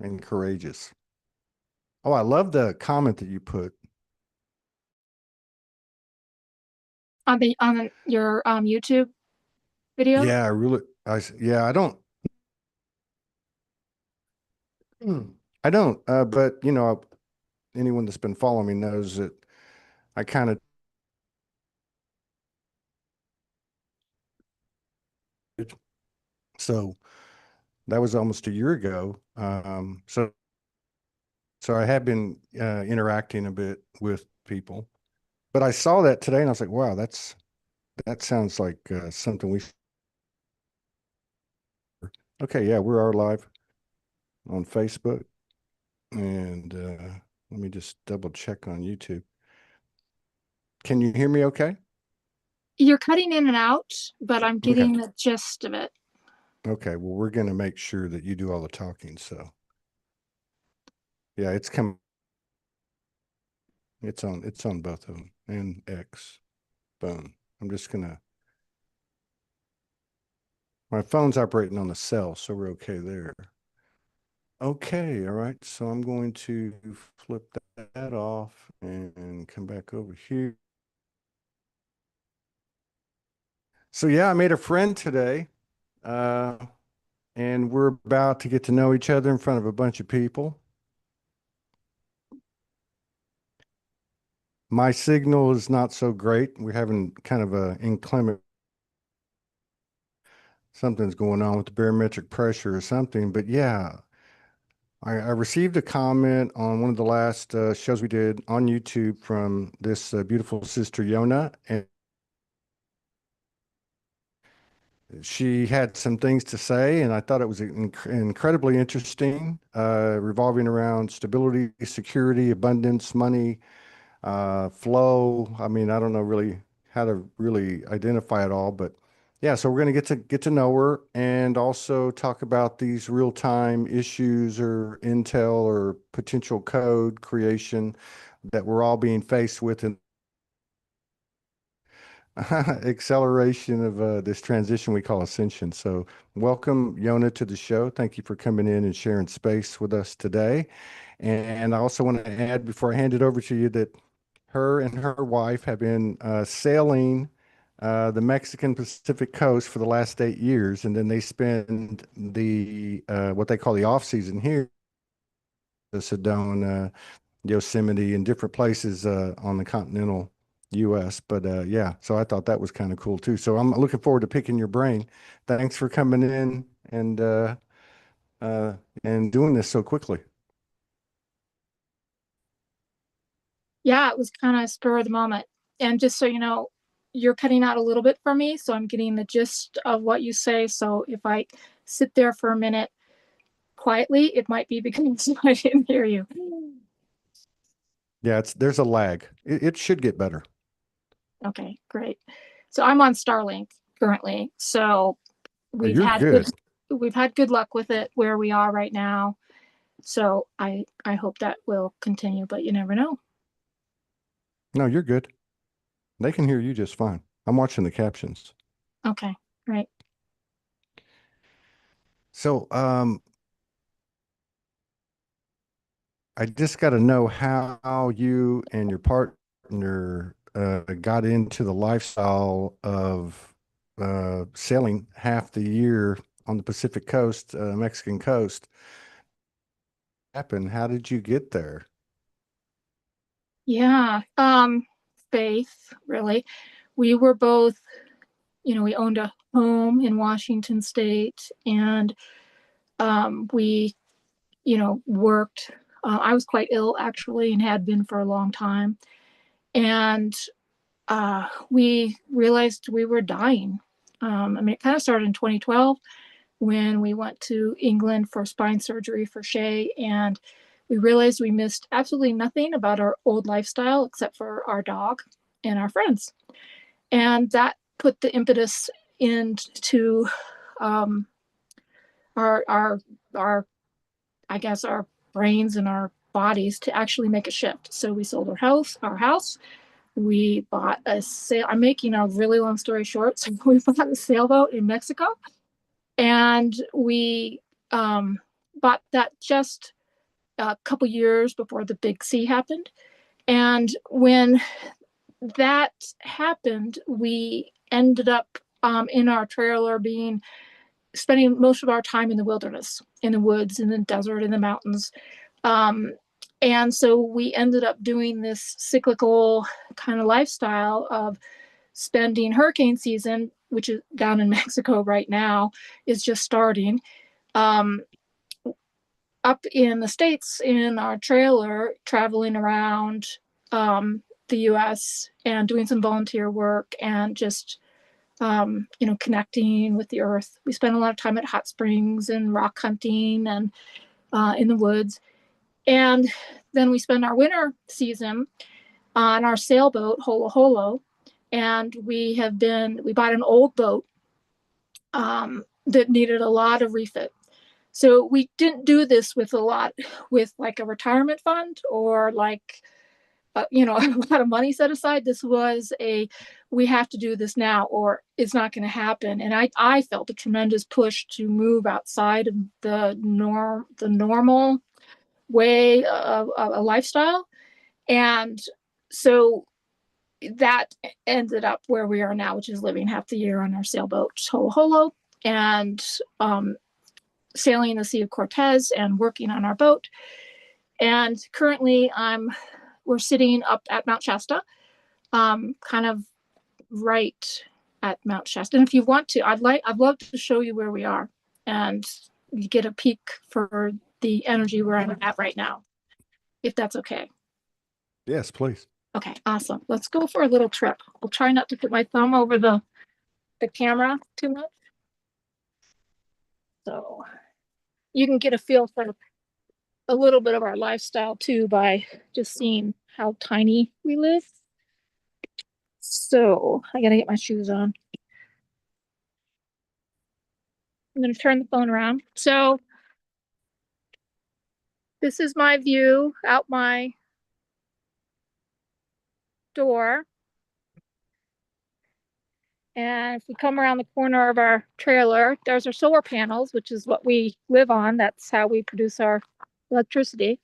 and courageous. Oh, I love the comment that you put. On your YouTube video. Yeah, I really, yeah, I don't, but anyone that's been following me knows that I kind of, so that was almost a year ago. So I have been interacting a bit with people, but I saw that today and I was like, wow, that sounds like something okay, yeah, we are live on Facebook and let me just double check on YouTube. Can you hear me okay? You're cutting in and out, but I'm Okay. getting the gist of it. Okay. Well, we're going to make sure that you do all the talking. So yeah, it's on both of them and X. Boom. I'm just going to, my phone's operating on the cell, so we're okay there. Okay. All right. So I'm going to flip that off and come back over here. So yeah, I made a friend today. Uh, and we're about to get to know each other in front of a bunch of people. My signal is not so great. We're having kind of a inclement, something's going on with the barometric pressure or something. But yeah, I received a comment on one of the last shows we did on YouTube from this beautiful sister Yona, and she had some things to say, and I thought it was incredibly interesting, revolving around stability, security, abundance, money, flow. I mean, I don't know really how to really identify it all, but yeah, so we're going to get to know her and also talk about these real-time issues or intel or potential code creation that we're all being faced with in acceleration of this transition we call ascension. So welcome, Yona, to the show. Thank you for coming in and sharing space with us today. And I also want to add before I hand it over to you that her and her wife have been sailing the Mexican Pacific coast for the last 8 years, and then they spend the what they call the off season here, the Sedona, Yosemite, and different places on the continental U.S. But yeah, so I thought that was kind of cool too. So I'm looking forward to picking your brain. Thanks for coming in uh, and doing this so quickly. Yeah, it was kind of spur of the moment. And just so you know, you're cutting out a little bit for me, so I'm getting the gist of what you say. So if I sit there for a minute quietly, it might be because I didn't hear you. Yeah, there's a lag. It should get better. Okay, great. So I'm on Starlink currently. So Oh, we've you're had good good. we've had good luck with it where we are right now. So I hope that will continue, but you never know. No, you're good. They can hear you just fine. I'm watching the captions. Okay, right. So, I just got to know how you and your partner got into the lifestyle of sailing half the year on the Pacific coast, Mexican coast. Happened? How did you get there? Yeah. Faith, really. We were both, we owned a home in Washington State, and we, worked. I was quite ill actually and had been for a long time. And we realized we were dying. I mean, it kind of started in 2012 when we went to England for spine surgery for Shay, and we realized we missed absolutely nothing about our old lifestyle except for our dog and our friends. And that put the impetus into um, our I guess our brains and our bodies to actually make a shift. So we sold our house. We bought a sail. I'm making a really long story short. So we bought a sailboat in Mexico, and we bought that just a couple years before the big sea happened. And when that happened, we ended up in our trailer being spending most of our time in the wilderness, in the woods, in the desert, in the mountains. Um, and so we ended up doing this cyclical kind of lifestyle of spending hurricane season, which is down in Mexico right now, is just starting. Um, Up in the States in our trailer, traveling around the US and doing some volunteer work and just, connecting with the earth. We spent a lot of time at hot springs and rock hunting and in the woods. And then we spend our winter season on our sailboat, Holo Holo. And we bought an old boat that needed a lot of refit. So we didn't do this with like a retirement fund or like, a lot of money set aside. This was we have to do this now or it's not going to happen. And I felt a tremendous push to move outside of the normal way of a lifestyle. And so that ended up where we are now, which is living half the year on our sailboat, Holo Holo, and sailing the Sea of Cortez and working on our boat. And currently, we're sitting up at Mount Shasta, kind of right at Mount Shasta. And if you want to, I'd love to show you where we are and you get a peek for the energy where I'm at right now, if that's okay. Yes, please. Okay, awesome. Let's go for a little trip. I'll try not to put my thumb over the camera too much. So you can get a feel for a little bit of our lifestyle too by just seeing how tiny we live. So I gotta get my shoes on. I'm gonna turn the phone around. So this is my view out my door. And if we come around the corner of our trailer, there's our solar panels, which is what we live on. That's how we produce our electricity.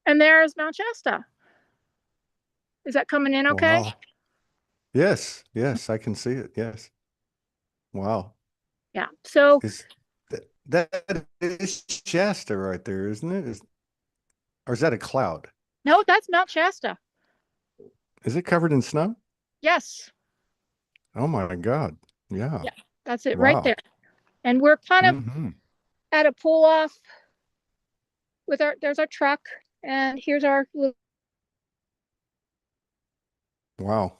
And there's Mount Shasta. Is that coming in okay? Wow. Yes, yes, I can see it. Yes. Wow. Yeah. So Is that is Shasta right there, isn't it? Or is that a cloud? no, that's Mount Shasta. Is it covered in snow? Yes. Oh my God. Yeah. Yeah, that's it right Wow. there. And we're kind of Hmm. at a pull off there's our truck and here's our Wow.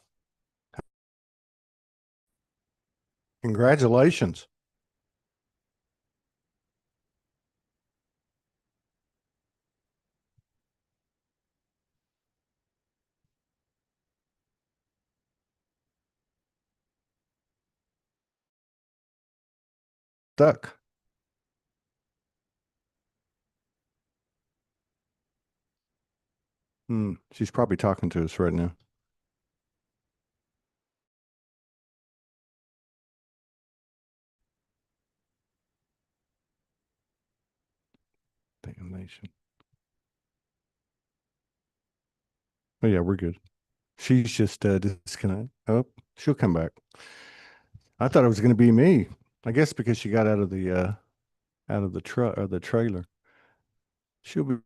Congratulations. Duck. She's probably talking to us right now. Damnation. Oh yeah, we're good. She's just disconnected. Oh, she'll come back. I thought it was going to be me. I guess because she got out of the truck or the trailer. She'll be.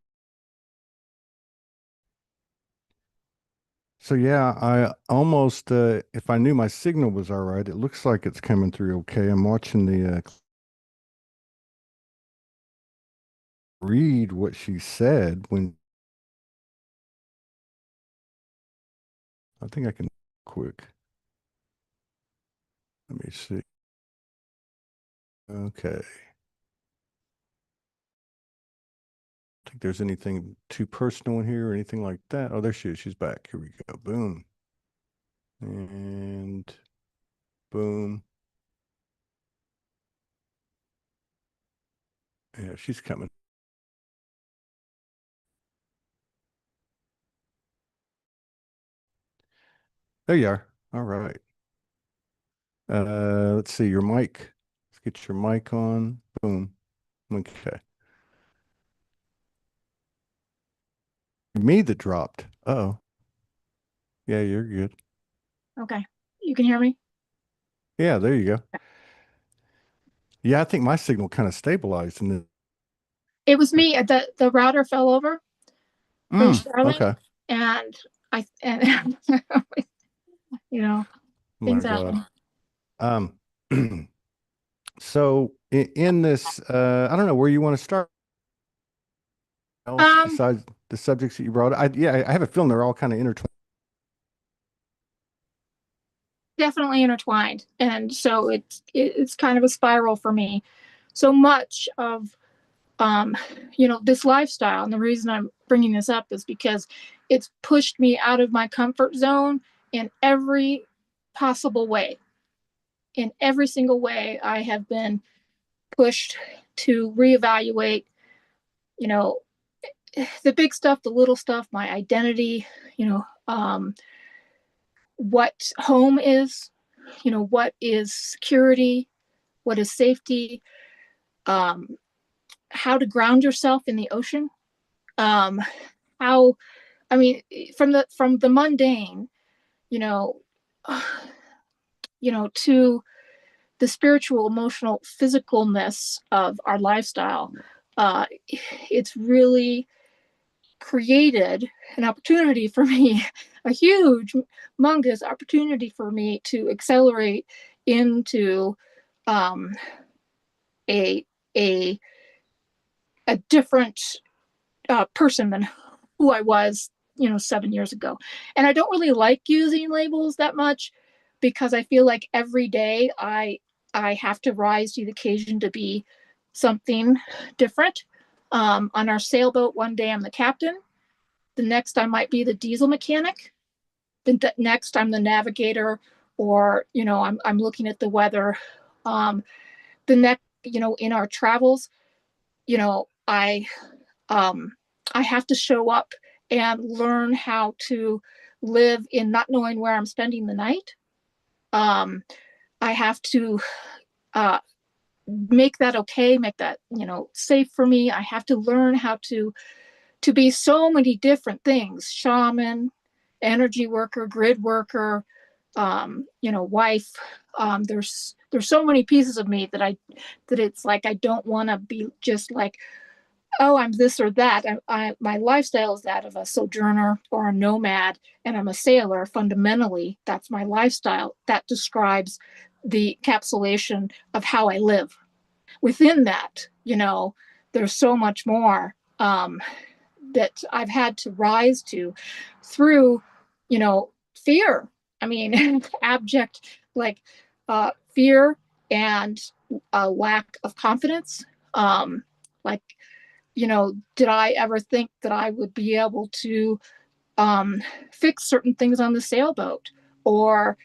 So yeah, I almost if I knew my signal was all right, it looks like it's coming through okay. I'm watching the read what she said when I think I can quick. Let me see. Okay. Think there's anything too personal in here or anything like that. Oh, there she is. She's back. Here we go. Boom. And boom. Yeah, she's coming. There you are. All right. Let's see your mic. Let's get your mic on. Boom. Okay. me that dropped. Oh, yeah, you're good. Okay. You can hear me? Yeah, there you go. Yeah, I think my signal kind of stabilized and then. It was me. The router fell over. It was Charlie, Okay. and and you know, My things God. happen. Um, so in this, I don't know where you want to start else Um, besides the subjects that you brought. Yeah, I have a feeling they're all kind of intertwined. Definitely intertwined, and so it's kind of a spiral for me. So much of this lifestyle, and the reason I'm bringing this up is because it's pushed me out of my comfort zone in every possible way. In every single way, I have been pushed to reevaluate, you know, the big stuff, the little stuff, my identity, what home is, what is security, what is safety, um, how to ground yourself in the ocean, um, how, I mean, from the mundane, you know, to the spiritual, emotional, physicalness of our lifestyle. It's really created an opportunity for me, a huge, humongous opportunity for me to accelerate into um, a a a different person than who I was, 7 years ago. And I don't really like using labels that much because I feel like every day I have to rise to the occasion to be something different. On our sailboat, one day I'm the captain. The next I might be the diesel mechanic. The next I'm the navigator, or I'm looking at the weather. The next, in our travels, you know, I um, I have to show up and learn how to live in not knowing where I'm spending the night. Um, I have to uh, make that okay, make that safe for me. I have to learn how to be so many different things: shaman, energy worker, grid worker, wife. There's so many pieces of me that it's like I don't want to be just like, oh, I'm this or that. My lifestyle is that of a sojourner or a nomad, and I'm a sailor. Fundamentally, that's my lifestyle. That describes the encapsulation of how I live. Within that, there's so much more that I've had to rise to through, fear. I mean, abject, like fear and a lack of confidence. Like, did I ever think that I would be able to fix certain things on the sailboat, or,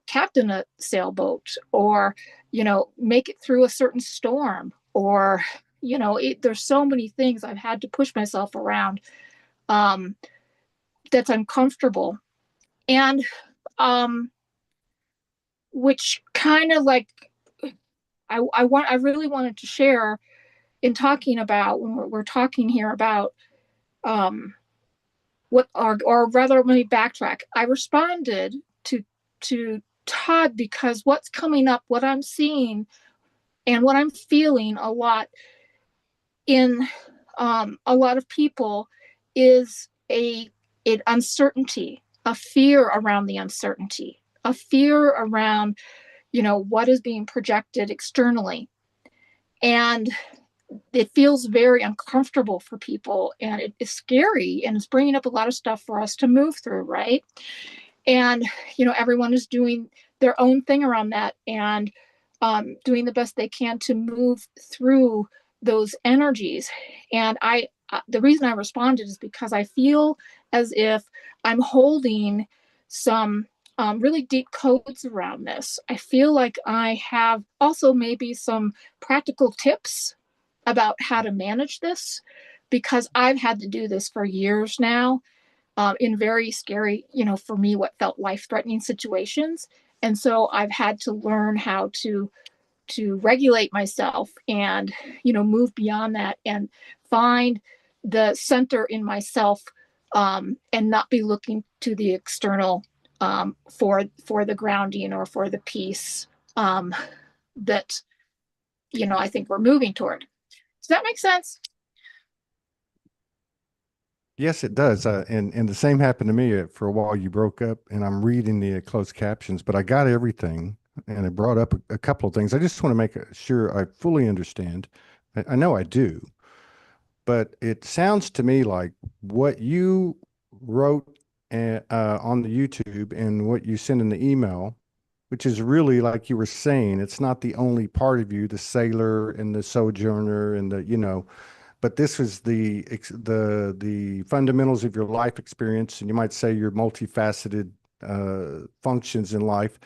captain a sailboat, or, make it through a certain storm, or, there's so many things I've had to push myself around um, that's uncomfortable. And um, which kind of like I really wanted to share in talking about when we're talking here about um, what or rather let me backtrack. I responded to Todd because what's coming up, what I'm seeing, and what I'm feeling a lot in a lot of people is an uncertainty, a fear around the uncertainty, a fear around what is being projected externally, and it feels very uncomfortable for people, and it is scary, and it's bringing up a lot of stuff for us to move through, right? And everyone is doing their own thing around that, and doing the best they can to move through those energies. And the reason I responded is because I feel as if I'm holding some really deep codes around this. I feel like I have also maybe some practical tips about how to manage this, because I've had to do this for years now, in very scary, for me, what felt life-threatening situations. And so I've had to learn how to regulate myself and move beyond that and find the center in myself, and not be looking to the external for the grounding or for the peace that I think we're moving toward. Does that make sense? Yes, it does. And the same happened to me. For a while, you broke up, and I'm reading the closed captions, but I got everything, and it brought up a couple of things. I just want to make sure I fully understand. I know I do, but it sounds to me like what you wrote on the YouTube and what you sent in the email, which is really like you were saying, it's not the only part of you, the sailor and the sojourner and but this was the fundamentals of your life experience, and you might say your multifaceted functions in life,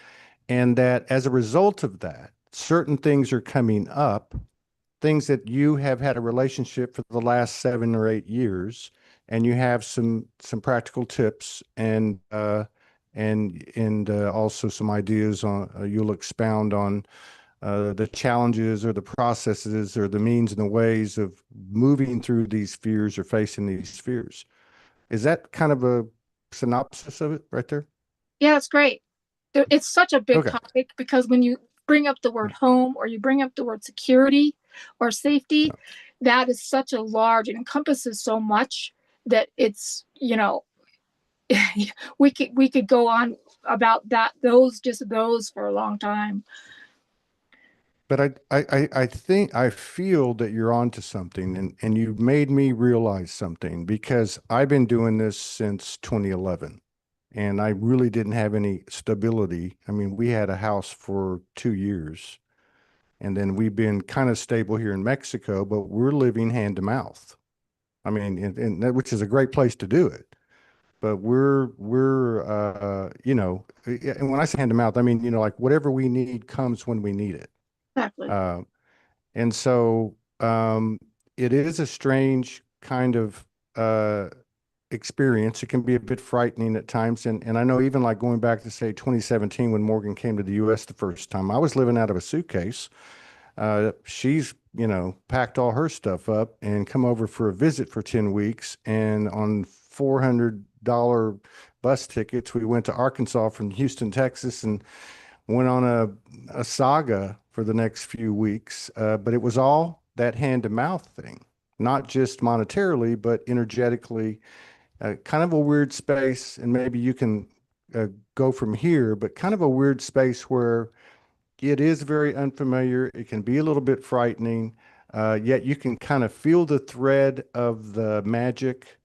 and that as a result of that, certain things are coming up, things that you have had a relationship for the last 7 or 8 years, and you have some practical tips and also some ideas on you'll expound on the challenges or the processes or the means and the ways of moving through these fears or facing these fears. Is that kind of a synopsis of it right there? Yeah, it's great. It's such a big Okay. topic because when you bring up the word home or you bring up the word security or safety, that is such a large, it encompasses so much that it's, we could go on about those for a long time. But I think I feel that you're onto something, and you've made me realize something because I've been doing this since 2011, and I really didn't have any stability. I mean, we had a house for 2 years, and then we've been kind of stable here in Mexico, but we're living hand to mouth. I mean, which is a great place to do it. But and when I say hand to mouth, I mean, like whatever we need comes when we need it. Exactly. Uh, and so it is a strange kind of uh, experience. It can be a bit frightening at times. And I know even like going back to say 2017 when Morgan came to the US the first time, I was living out of a suitcase. She's, packed all her stuff up and come over for a visit for 10 weeks. And on $400 bus tickets, we went to Arkansas from Houston, Texas, and went on a saga for the next few weeks. But it was all that hand to mouth thing, not just monetarily, but energetically, kind of a weird space. And maybe you can go from here, but kind of a weird space where it is very unfamiliar. It can be a little bit frightening, yet you can kind of feel the thread of the magic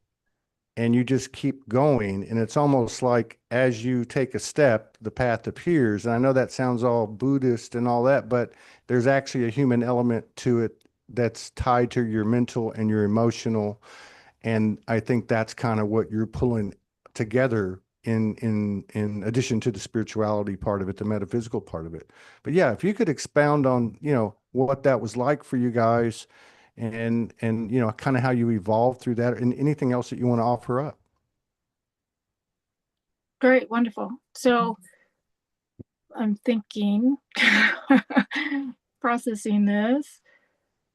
and you just keep going. And it's almost like as you take a step, the path appears. And I know that sounds all Buddhist and all that, but there's actually a human element to it that's tied to your mental and your emotional. And I think that's kind of what you're pulling together in addition to the spirituality part of it, the metaphysical part of it. But yeah, if you could expound on, what that was like for you guys and kind of how you evolved through that and anything else that you want to offer up. Great, wonderful. So I'm thinking, processing this,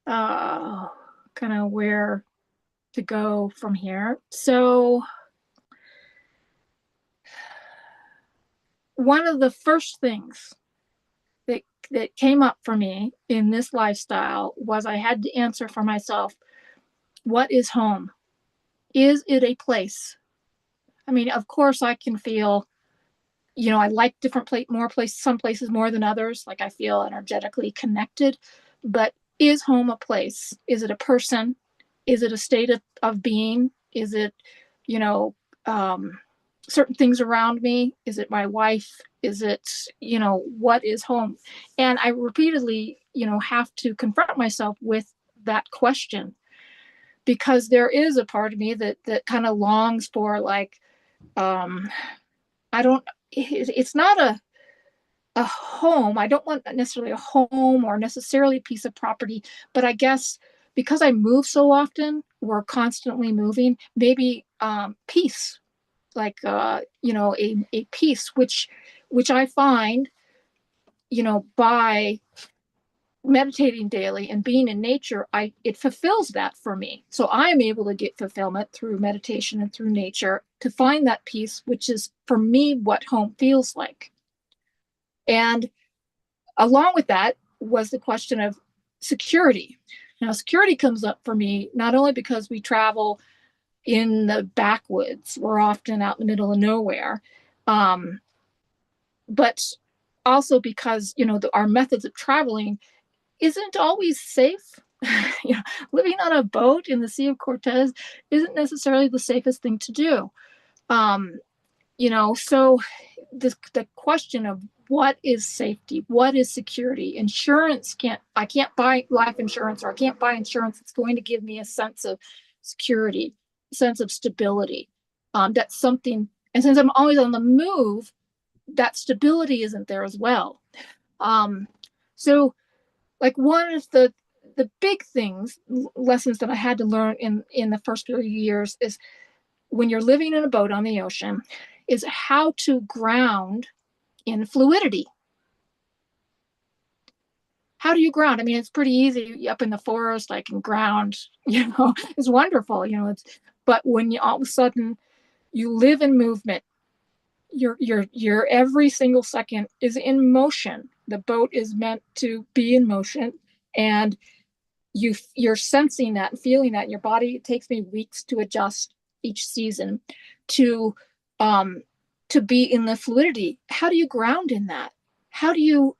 kind of where to go from here. So one of the first things that came up for me in this lifestyle was I had to answer for myself, what is home? Is it a place? I mean, of course I can feel, I like different more places, some places more than others. Like I feel energetically connected, but is home a place? Is it a person? Is it a state of being? Is it, you know, certain things around me? Is it my wife? Is it, what is home? And I repeatedly, have to confront myself with that question because there is a part of me that kind of longs for like, I don't, it's not a home. I don't want necessarily a home or necessarily a piece of property, but I guess because I move so often, we're constantly moving, maybe peace, like a peace which I find by meditating daily and being in nature, it fulfills that for me. So I am able to get fulfillment through meditation and through nature to find that peace, which is for me what home feels like. And along with that was the question of security. Now, security comes up for me not only because we travel in the backwoods, we're often out in the middle of nowhere, but also because, our methods of traveling isn't always safe. Living on a boat in the Sea of Cortez isn't necessarily the safest thing to do. So the question of what is safety, what is security? I can't buy life insurance, or I can't buy insurance that's going to give me a sense of security, a sense of stability. That's something, and since I'm always on the move, that stability isn't there as well. So like one of the big lessons that I had to learn in the first few years is when you're living in a boat on the ocean is how to ground in fluidity. How do you ground? I mean, it's pretty easy up in the forest. I can ground, it's wonderful, but when you all of a sudden you live in movement, your every single second is in motion. The boat is meant to be in motion, and you're sensing that and feeling that in your body. It takes me weeks to adjust each season to be in the fluidity. How do you ground in that? How do you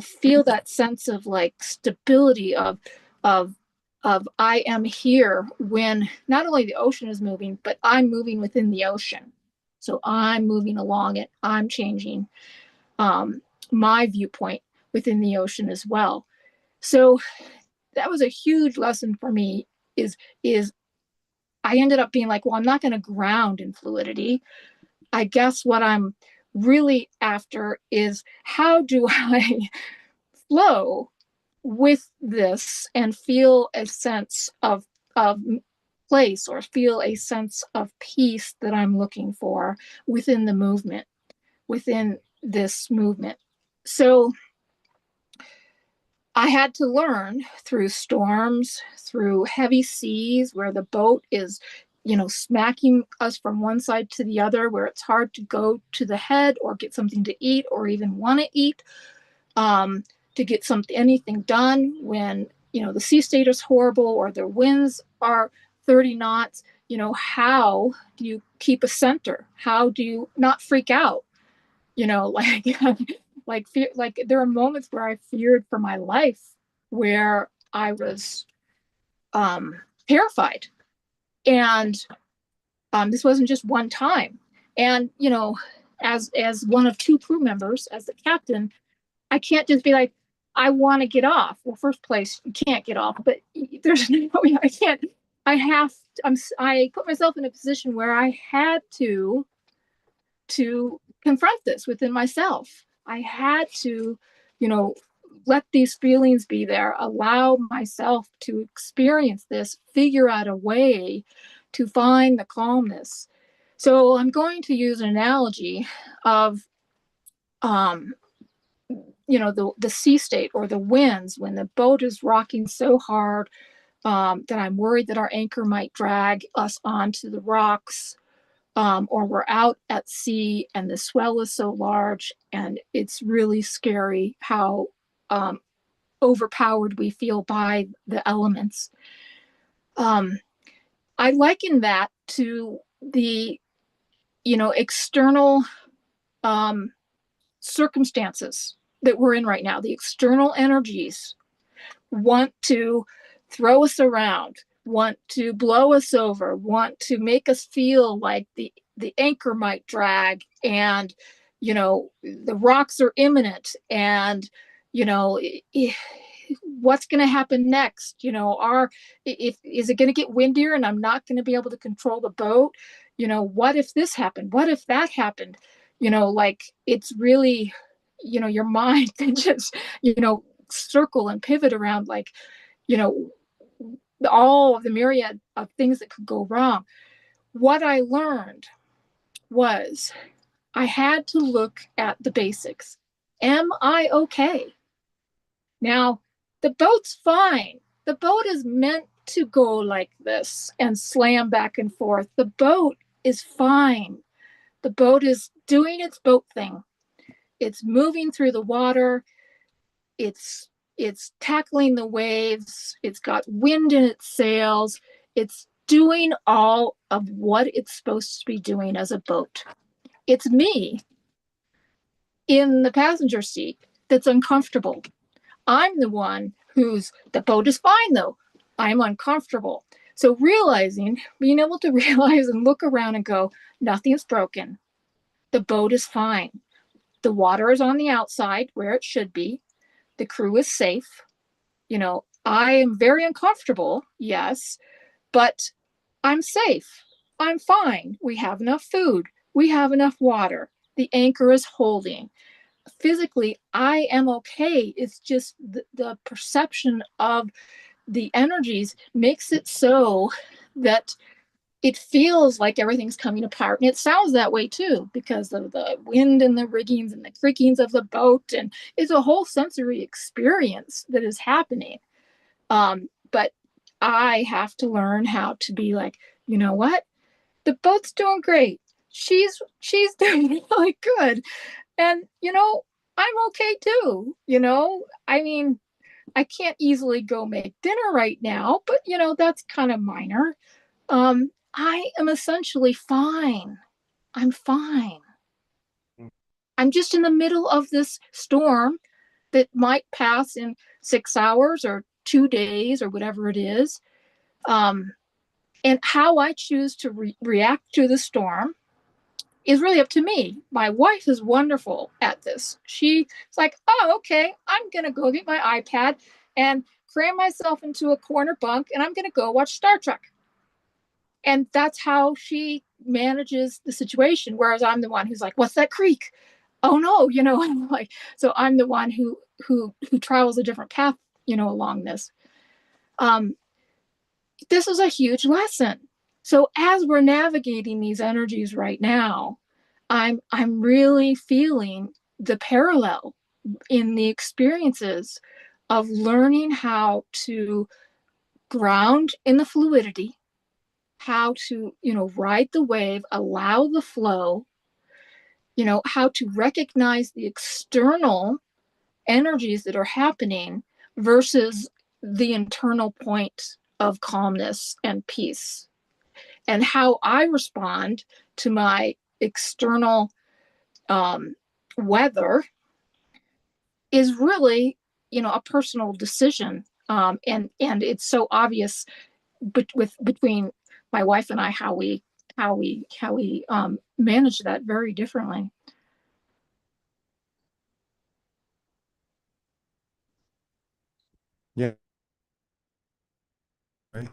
feel that sense of like stability of I am here when not only the ocean is moving, but I'm moving within the ocean. So I'm moving along it. I'm changing my viewpoint within the ocean as well. So that was a huge lesson for me. Is I ended up being like, well, I'm not going to ground in fluidity. I guess what I'm really after is how do I flow with this and feel a sense of place, or feel a sense of peace that I'm looking for within the movement, within this movement. So I had to learn through storms, through heavy seas where the boat is, smacking us from one side to the other, where it's hard to go to the head or get something to eat or even want to eat, to get anything done when, the sea state is horrible or the winds are 30 knots. How do you keep a center? How do you not freak out? Like like there are moments where I feared for my life, where I was terrified, and this wasn't just one time. And as one of two crew members, as the captain, I can't just be like, I want to get off. Well, first place, you can't get off, but there's no, I can't. I put myself in a position where I had to confront this within myself. I had to, let these feelings be there, allow myself to experience this, figure out a way to find the calmness. So I'm going to use an analogy of, the sea state or the winds when the boat is rocking so hard that I'm worried that our anchor might drag us onto the rocks. Or we're out at sea and the swell is so large and it's really scary how overpowered we feel by the elements. I liken that to the, external circumstances that we're in right now. The external energies want to throw us around, want to blow us over, want to make us feel like the anchor might drag, and the rocks are imminent, and what's going to happen next? If is it going to get windier and I'm not going to be able to control the boat? What if this happened? What if that happened? Like it's really, your mind can just, circle and pivot around like, all of the myriad of things that could go wrong. What I learned was I had to look at the basics. Am I okay? Now, The boat's fine. The boat is meant to go like this and slam back and forth. The boat is fine. The boat is doing its boat thing. It's moving through the water. It's it's tackling the waves. It's got wind in its sails. It's doing all of what it's supposed to be doing as a boat. It's me in the passenger seat that's uncomfortable. I'm the one who's, the boat is fine though. I'm uncomfortable. So being able to realize and look around and go, nothing's broken. The boat is fine. The water is on the outside where it should be. The crew is safe. I am very uncomfortable, yes, but I'm safe. I'm fine. We have enough food. We have enough water. The anchor is holding. Physically, I am okay. It's just the perception of the energies makes it so that it feels like everything's coming apart. And it sounds that way too, because of the wind and the riggings and the creakings of the boat. And it's a whole sensory experience that is happening. But I have to learn how to be like, you know what? The boat's doing great. She's doing really good. And I'm okay too. I mean, I can't easily go make dinner right now, but that's kind of minor. I am essentially fine. I'm fine. I'm just in the middle of this storm that might pass in 6 hours or 2 days or whatever it is. And how I choose to react to the storm is really up to me. My wife is wonderful at this. She's like, oh, okay, I'm going to go get my iPad and cram myself into a corner bunk and I'm going to go watch Star Trek. And that's how she manages the situation. Whereas I'm the one who's like, what's that creak? Oh no, I'm like, so I'm the one who travels a different path, along this. This is a huge lesson. So as we're navigating these energies right now, I'm really feeling the parallel in the experiences of learning how to ground in the fluidity, how to, ride the wave, allow the flow, how to recognize the external energies that are happening versus the internal point of calmness and peace, and how I respond to my external weather is really, a personal decision. And it's so obvious between my wife and I how we manage that very differently. Yeah. Right.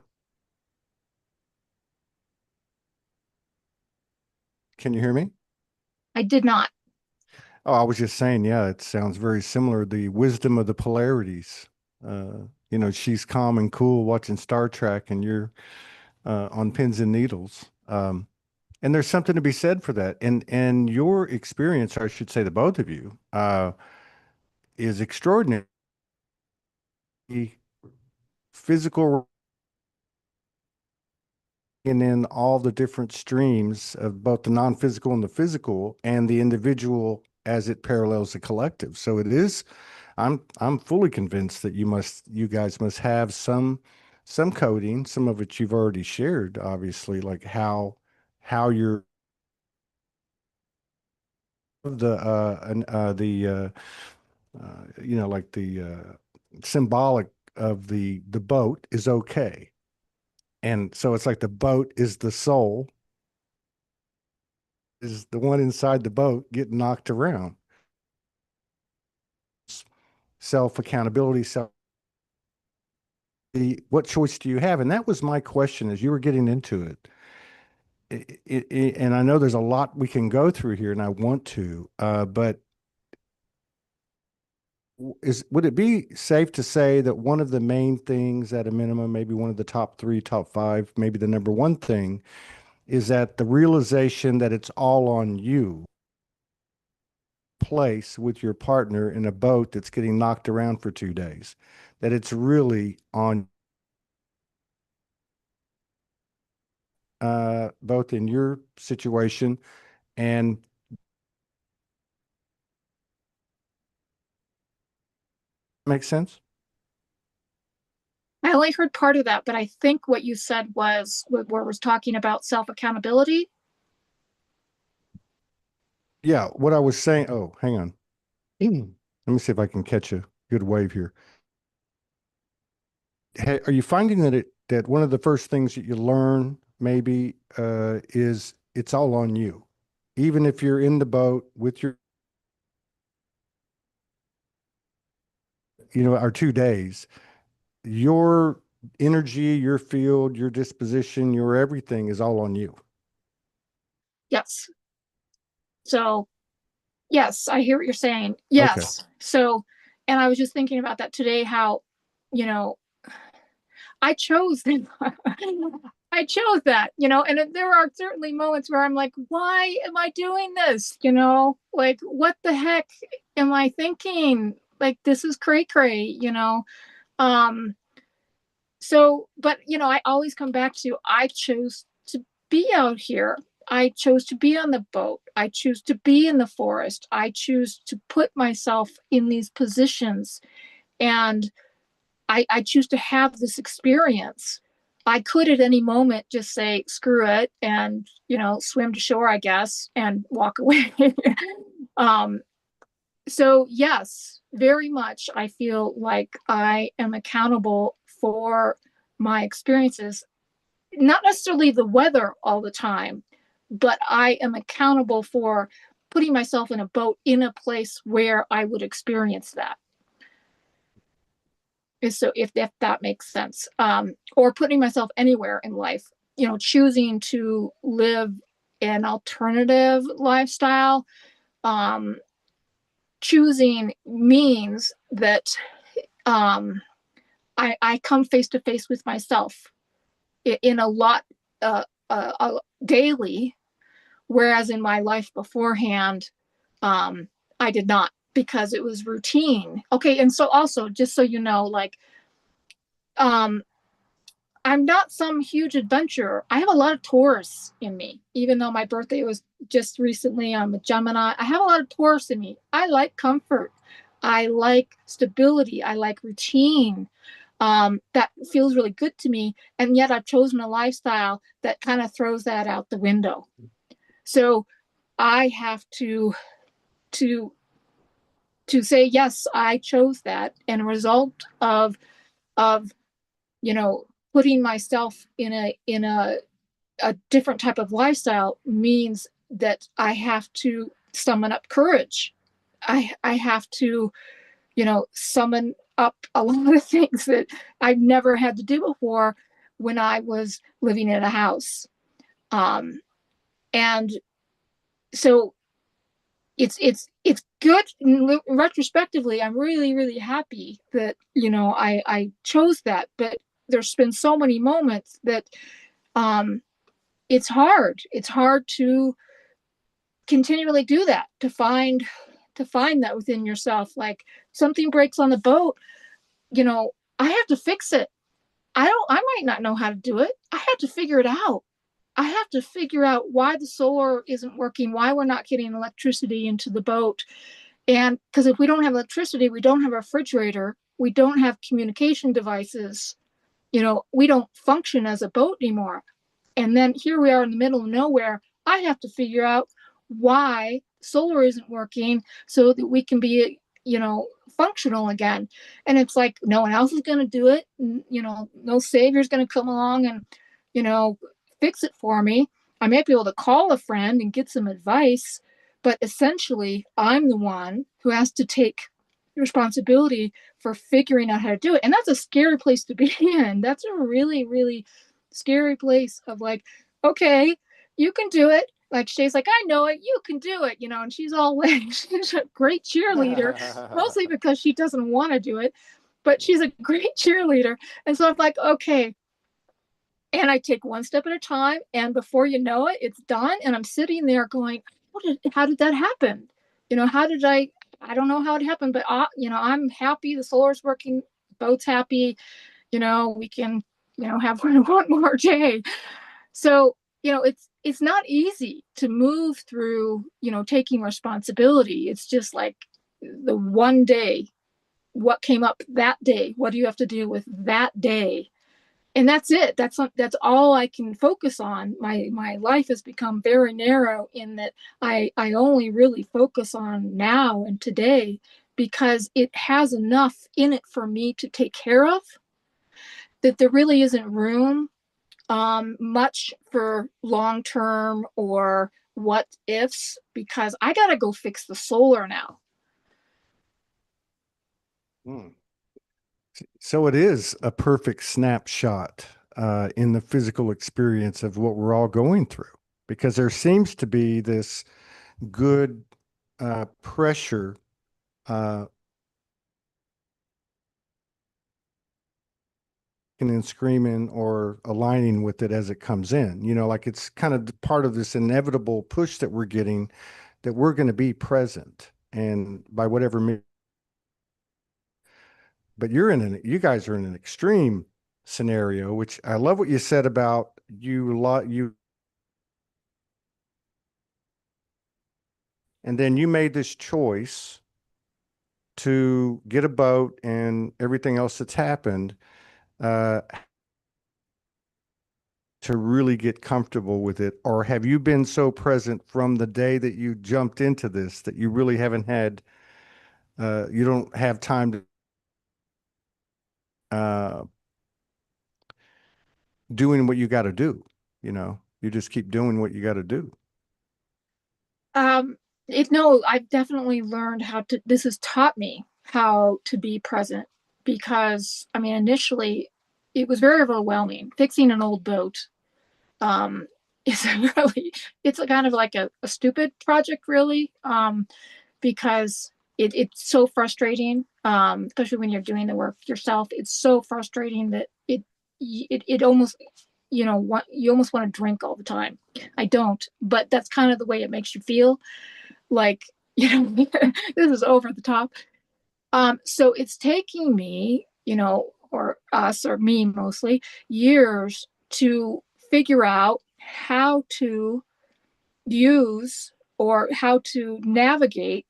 Can you hear me? I did not. Oh, I was just saying, yeah, it sounds very similar. The wisdom of the polarities. She's calm and cool watching Star Trek, and you're on pins and needles. And there's something to be said for that. And your experience, or I should say, the both of you, is extraordinary. Physical and in all the different streams of both the non-physical and the physical, and the individual as it parallels the collective. So it is, I'm fully convinced that you guys must have some coding, some of it you've already shared, obviously, like how you're like the symbolic of the boat is okay. And so it's like the boat is the soul, is the one inside the boat getting knocked around. Self accountability, what choice do you have? And that was my question as you were getting into it. And I know there's a lot we can go through here, and I want to, but would it be safe to say that one of the main things, at a minimum, maybe one of the top three, top five, maybe the number one thing, is that the realization that it's all on you place with your partner in a boat that's getting knocked around for 2 days, that it's really on both in your situation and make sense? I only heard part of that, but I think what you said was where was talking about self accountability. Yeah, what I was saying, oh, hang on. Let me see if I can catch a good wave here. Are you finding that that one of the first things that you learn maybe is it's all on you, even if you're in the boat with your, our 2 days, your energy, your field, your disposition, your everything is all on you. Yes. So yes, I hear what you're saying. Okay. Yes. So, and I was just thinking about that today, how, you know, I chose I chose that, and there are certainly moments where I'm like, why am I doing this? Like, what the heck am I thinking? Like, this is cray cray. Um, so, but, I always come back to, I chose to be out here. I chose to be on the boat. I choose to be in the forest. I choose to put myself in these positions. And I choose to have this experience. I could at any moment just say, screw it, and, swim to shore, I guess, and walk away. um, so, yes, very much. I feel like I am accountable for my experiences, not necessarily the weather all the time, but I am accountable for putting myself in a boat in a place where I would experience that. So if that makes sense, or putting myself anywhere in life, choosing to live an alternative lifestyle, um, choosing means that I come face to face with myself in a lot daily, whereas in my life beforehand, I did not, because it was routine. Okay, and so also, just so you know, like, um, I'm not some huge adventurer. I have a lot of Taurus in me, even though my birthday was just recently. I'm a Gemini. I have a lot of Taurus in me. I like comfort. I like stability. I like routine. That feels really good to me. And yet I've chosen a lifestyle that kind of throws that out the window. So I have to say, yes, I chose that. And a result of you know putting myself in a different type of lifestyle means that I have to summon up courage. I have to summon up a lot of things that I've never had to do before when I was living in a house. And so it's good. Retrospectively, I'm really, really happy that I chose that. But there's been so many moments that um it's hard to continually do that, to find that within yourself. Like, something breaks on the boat, I have to fix it. I might not know how to do it. I have to figure it out. I have to figure out why the solar isn't working, why we're not getting electricity into the boat. And because if we don't have electricity, we don't have a refrigerator, we don't have communication devices, we don't function as a boat anymore. And then here we are in the middle of nowhere. I have to figure out why solar isn't working so that we can be, functional again. And it's like, no one else is going to do it. No savior's going to come along and, you know, fix it for me. I might be able to call a friend and get some advice, but essentially, I'm the one who has to take responsibility for figuring out how to do it. And that's a scary place to be in. That's a really, really scary place of like, okay, you can do it. Like, Shay's like, I know it, you can do it, and she's all like, she's a great cheerleader, mostly because she doesn't want to do it, but she's a great cheerleader. And so I'm like, okay. And I take one step at a time, and before you know it, it's done. And I'm sitting there going, how did that happen? how did I don't know how it happened, but I'm happy. The solar's working. Boat's happy. We can, have one more day. So, it's not easy to move through, taking responsibility. It's just like the one day, what came up that day, what do you have to deal with that day? And that's it. That's all I can focus on. My life has become very narrow in that I only really focus on now and today, because it has enough in it for me to take care of, that there really isn't room much for long term or what ifs, because I got to go fix the solar now. Hmm. So it is a perfect snapshot in the physical experience of what we're all going through, because there seems to be this good pressure uh, and screaming or aligning with it as it comes in. Like it's kind of part of this inevitable push that we're getting, that we're going to be present and by whatever but you guys are in an extreme scenario, which I love what you said about you, and then you made this choice to get a boat and everything else that's happened, uh, to really get comfortable with it? Or have you been so present from the day that you jumped into this that you really haven't had, you don't have time to, uh, doing what you got to do? You just keep doing what you got to do. Um, no, I've definitely learned how to, this has taught me how to be present, because, I mean, initially it was very overwhelming. Fixing an old boat um, is really, it's a kind of like a stupid project, really, because it's so frustrating, especially when you're doing the work yourself. It's so frustrating that it almost, you almost want to drink all the time. I don't, but that's kind of the way it makes you feel, like, this is over the top. So it's taking me, or us, or me mostly, years to figure out how to use, or how to navigate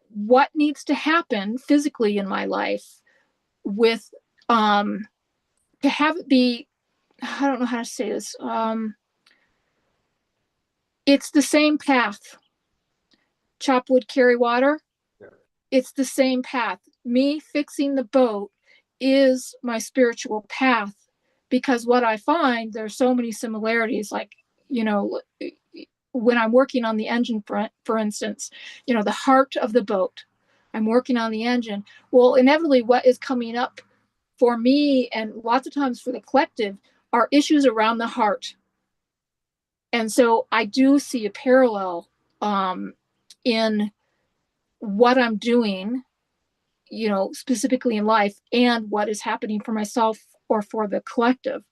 what needs to happen physically in my life, with um to have it be, I don't know how to say this, it's the same path. Chop wood, carry water. Yeah. It's the same path. Me fixing the boat is my spiritual path, because what I find, there's so many similarities. Like, you know, when I'm working on the engine, for instance, the heart of the boat, I'm working on the engine. Well, inevitably, what is coming up for me, and lots of times for the collective, are issues around the heart. And so I do see a parallel in what I'm doing, specifically in life, and what is happening for myself or for the collective.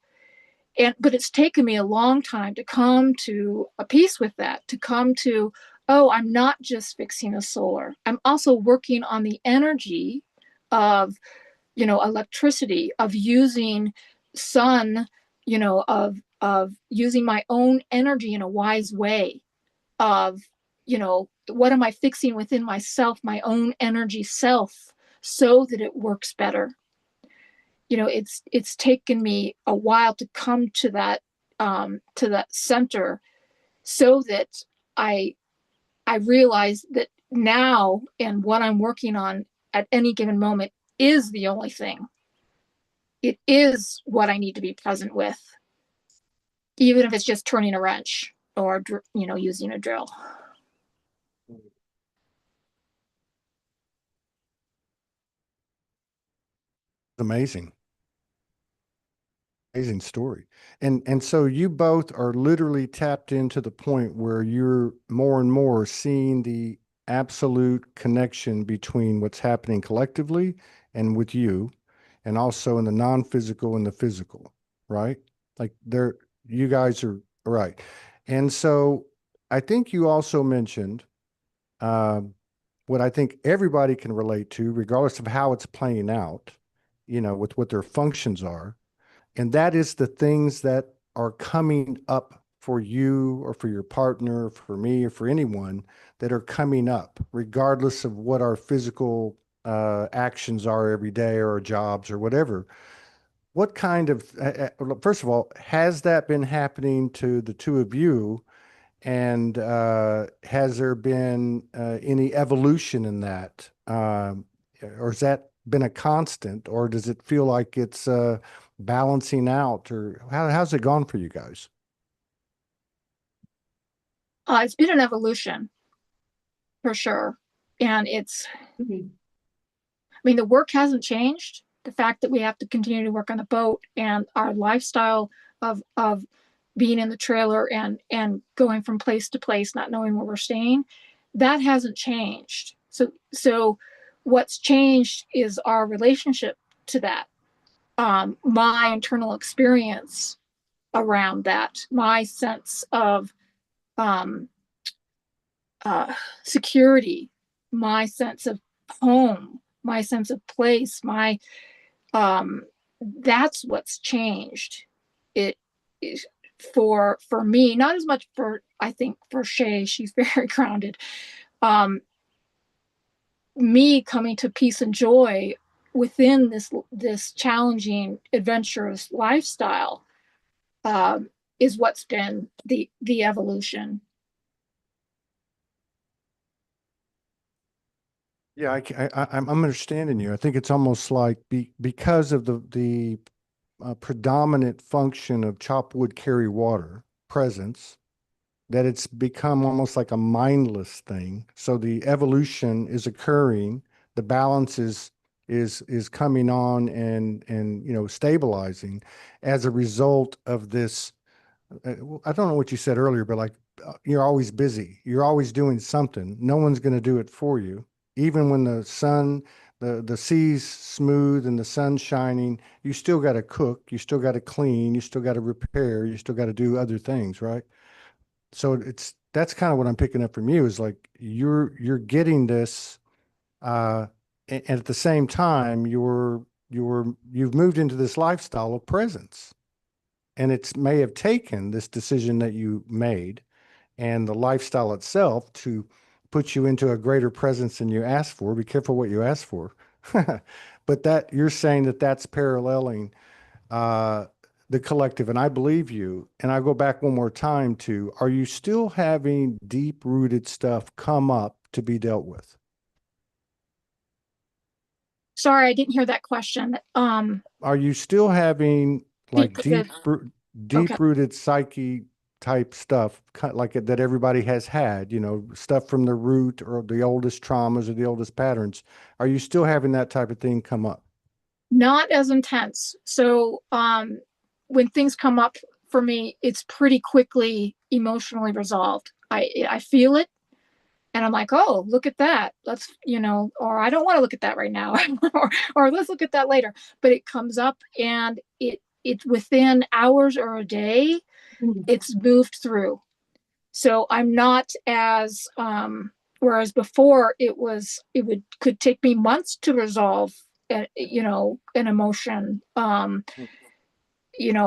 But it's taken me a long time to come to a peace with that, to come to, oh, I'm not just fixing a solar. I'm also working on the energy of, electricity, of using sun, of using my own energy in a wise way, of, what am I fixing within myself, my own energy self, so that it works better. It's taken me a while to come to that center, so that I I realize that now, and what I'm working on at any given moment, is the only thing. It is what I need to be present with, even if it's just turning a wrench, or using a drill. Amazing. Amazing story. And so you both are literally tapped into the point where you're more and more seeing the absolute connection between what's happening collectively and with you, and also in the non-physical and the physical, right? Like you guys are right. And so I think you also mentioned what I think everybody can relate to, regardless of how it's playing out, with what their functions are. And that is the things that are coming up for you or for your partner, for me, or for anyone that are coming up, regardless of what our physical actions are every day or our jobs or whatever. What kind of, first of all, has that been happening to the two of you? And has there been any evolution in that? Or has that been a constant, or does it feel like it's balancing out, or how's it gone for you guys? It's been an evolution for sure. And I mean, the work hasn't changed. The fact that we have to continue to work on the boat and our lifestyle of being in the trailer and going from place to place, not knowing where we're staying, that hasn't changed. So what's changed is our relationship to that. My internal experience around that, my sense of um, security, my sense of home, my sense of place, my that's what's changed. It is for me, not as much for I think for Shay, she's very grounded. Um, Me coming to peace and joy within this challenging, adventurous lifestyle is what's been the evolution. Yeah, I'm understanding you. I think it's almost like because of the predominant function of chop wood, carry water presence, that it's become almost like a mindless thing. So the evolution is occurring, the balance is coming on and stabilizing as a result of this. I don't know what you said earlier, but like you're always busy. You're always doing something. No one's going to do it for you. Even when the sea's smooth and the sun's shining, you still got to cook. You still got to clean. You still got to repair. You still got to do other things, right? So that's kind of what I'm picking up from you is like you're getting this, and at the same time you've moved into this lifestyle of presence, and it's may have taken this decision that you made and the lifestyle itself to put you into a greater presence than you asked for. Be careful what you ask for. But that you're saying that that's paralleling uh, the collective, and I believe you. And I go back one more time to, are you still having deep rooted stuff come up to be dealt with? Sorry, I didn't hear that question. Are you still having Deep like rooted. Okay. deep rooted psyche type stuff like that everybody has had, stuff from the root or the oldest traumas or the oldest patterns? Are you still having that type of thing come up? Not as intense. So when things come up for me, it's pretty quickly emotionally resolved. I feel it and I'm like, oh, look at that. Let's, or I don't want to look at that right now, or let's look at that later. But it comes up and it's within hours or a day, it's moved through. So I'm not as whereas before it would could take me months to resolve an emotion,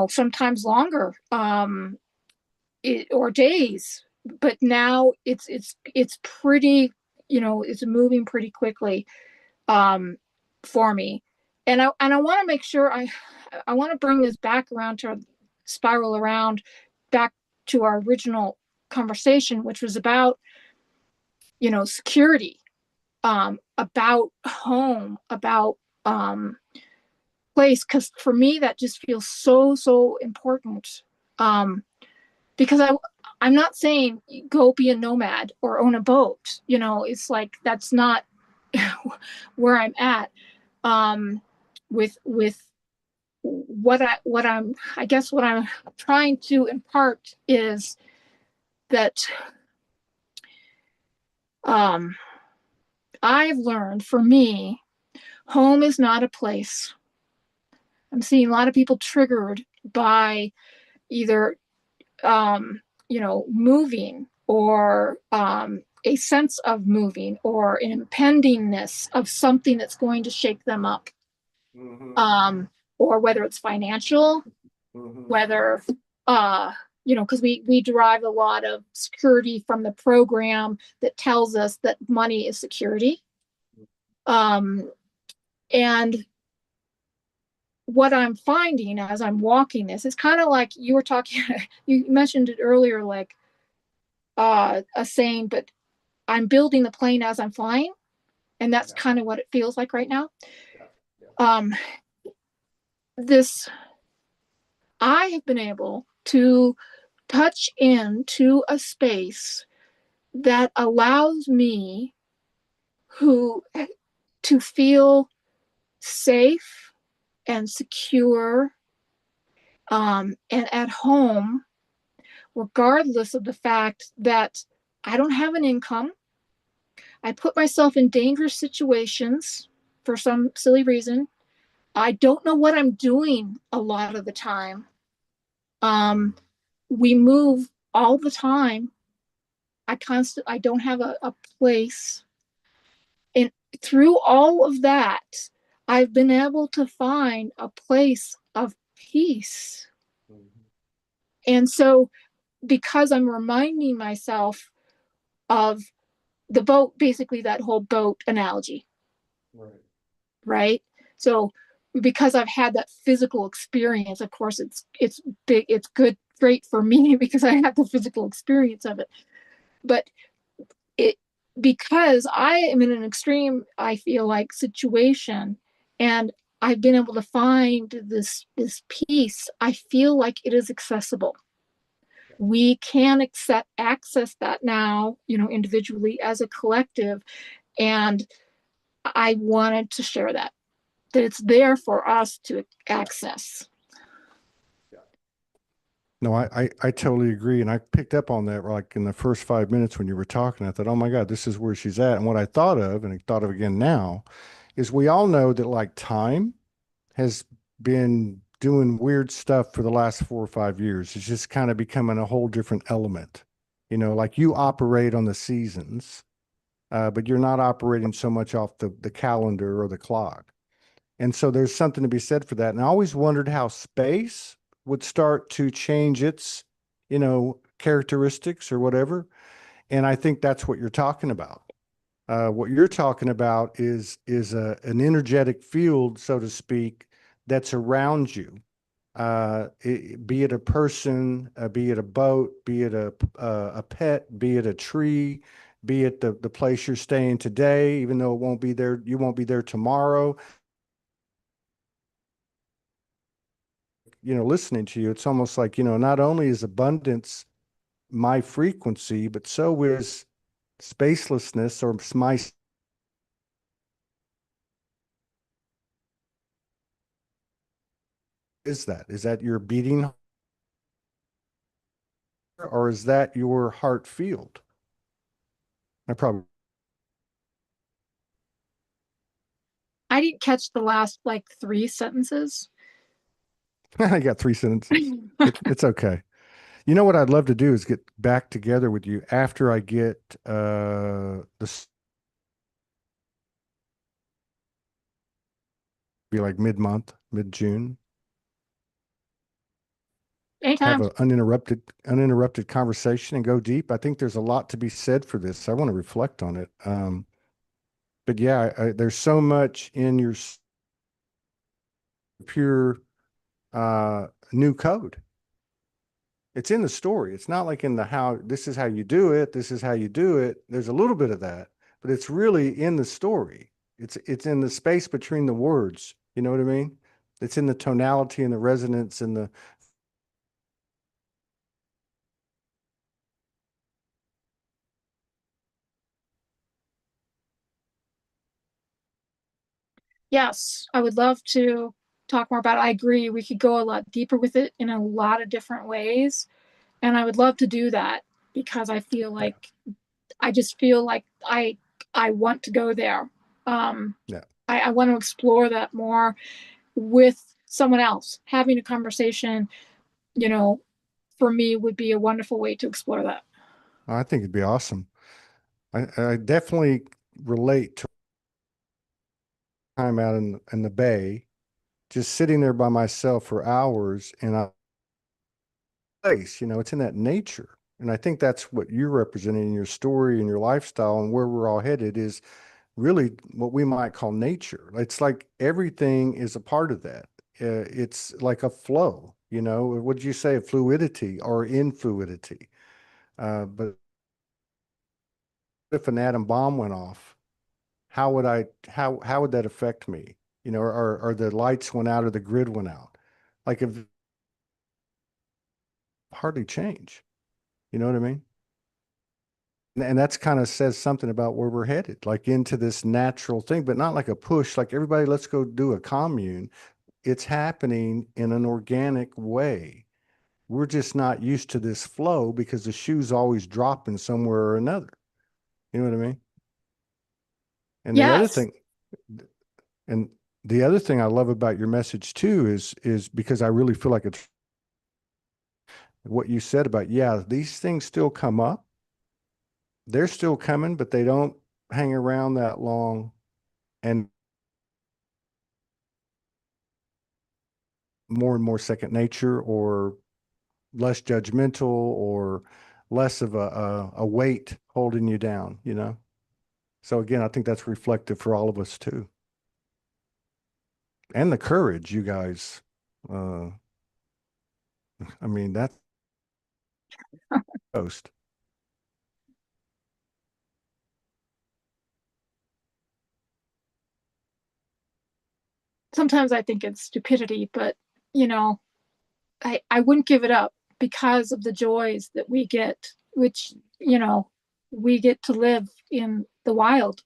sometimes longer, or days. But now it's pretty, it's moving pretty quickly um, for me. And I want to make sure I want to bring this back around to spiral around back to our original conversation, which was about security, about home, about place, because for me that just feels so important. Um, because I'm not saying go be a nomad or own a boat. It's like that's not where I'm at. With I guess what I'm trying to impart is that um, I've learned for me, home is not a place. I'm seeing a lot of people triggered by either moving or a sense of moving or an impendingness of something that's going to shake them up. Or whether it's financial, whether because we derive a lot of security from the program that tells us that money is security. And what I'm finding as I'm walking this is kind of like you were talking, you mentioned it earlier, like a saying, but I'm building the plane as I'm flying. And that's kind of what it feels like right now. This, I have been able to touch into a space that allows me to feel safe and secure, and at home, regardless of the fact that I don't have an income. I put myself in dangerous situations for some silly reason. I don't know what I'm doing a lot of the time. We move all the time. I don't have a place. And through all of that, I've been able to find a place of peace. And so, because I'm reminding myself of the boat, basically that whole boat analogy, right? So, because I've had that physical experience, of course, it's big, it's great for me because I have the physical experience of it. But it because I am in an extreme, I feel like, situation, and I've been able to find this peace. I feel like it is accessible. We can access that now, individually as a collective, and I wanted to share that it's there for us to access. No, I totally agree. And I picked up on that like in the first 5 minutes when you were talking. I thought, oh my God, this is where she's at. And what I thought of, and I thought of again now, is we all know that like time has been doing weird stuff for the last 4 or 5 years. It's just kind of becoming a whole different element. Like you operate on the seasons, but you're not operating so much off the calendar or the clock. And so there's something to be said for that. And I always wondered how space would start to change its, characteristics or whatever. And I think that's what you're talking about. What you're talking about is an energetic field, so to speak, that's around you. Be it a person, be it a boat, be it a pet, be it a tree, be it the place you're staying today, even though it won't be there, you won't be there tomorrow. Listening to you, it's almost like, not only is abundance my frequency, but so is spacelessness or my. Is that your beating or is that your heart field? I probably I didn't catch the last like 3 sentences. I got 3 sentences. It's okay. You know what I'd love to do is get back together with you after I get this be like mid-month, mid-June. Have Anytime. an uninterrupted conversation and go deep. I think there's a lot to be said for this. I want to reflect on it. But yeah, there's so much in your pure new code. It's in the story. It's not like in the how, this is how you do it. This is how you do it. There's a little bit of that, but it's really in the story. It's in the space between the words. You know what I mean? It's in the tonality and the resonance and the. Yes, I would love to talk more about it. I agree. We could go a lot deeper with it in a lot of different ways. And I would love to do that because Yeah. I just feel like I want to go there. Yeah. I want to explore that more with someone else. Having a conversation, you know, for me would be a wonderful way to explore that. I think it'd be awesome. I definitely relate to time out in the bay, just sitting there by myself for hours and I place, it's in that nature. And I think that's what you're representing in your story and your lifestyle and where we're all headed is really what we might call nature. It's like everything is a part of that. It's like a flow, Would you say fluidity or in fluidity? But if an atom bomb went off, how would that affect me? Or the lights went out or the grid went out. Like if hardly change. You know what I mean? And that's kind of says something about where we're headed, like into this natural thing, but not like a push, like everybody, let's go do a commune. It's happening in an organic way. We're just not used to this flow because the shoe's always dropping somewhere or another. You know what I mean? And the other Yes. thing, and the other thing I love about your message too is because I really feel like it's what you said about, yeah, these things still come up. They're still coming, but they don't hang around that long. And more second nature or less judgmental or less of a weight holding you down. So again, I think that's reflective for all of us too. And the courage, you guys. Uh, I mean, that's post. Sometimes I think it's stupidity, but you know, I wouldn't give it up because of the joys that we get, which, we get to live in the wild.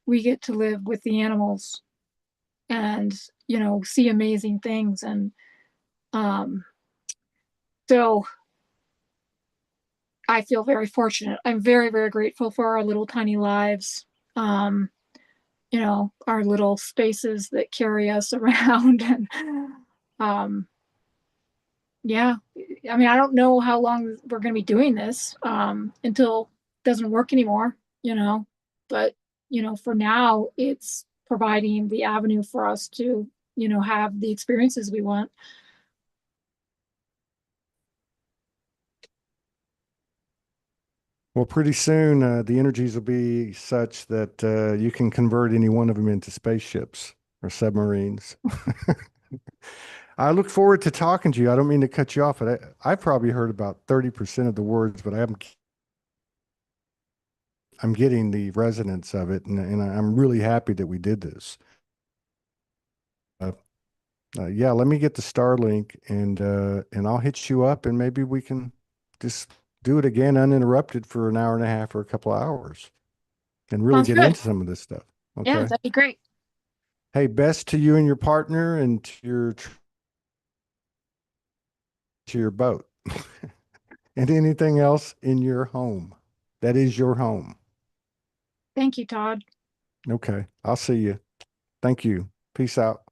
We get to live with the animals and, see amazing things. And um, so I feel very fortunate. I'm very, very grateful for our little tiny lives. Um, our little spaces that carry us around. And um, yeah, I mean, I don't know how long we're going to be doing this until it doesn't work anymore, but, for now, it's providing the avenue for us to, have the experiences we want. Well, pretty soon, the energies will be such that you can convert any one of them into spaceships or submarines. I look forward to talking to you. I don't mean to cut you off, but I've probably heard about 30% of the words, but I'm getting the resonance of it, and I'm really happy that we did this. Uh, yeah, let me get the Starlink and I'll hit you up and maybe we can just do it again uninterrupted for an hour and a half or a couple of hours and really Sounds get good. into some of this stuff. Yeah, Okay. that'd be great. Hey, best to you and your partner and to your boat and anything else in your home. That is your home. Thank you, Todd. Okay. I'll see you. Thank you. Peace out.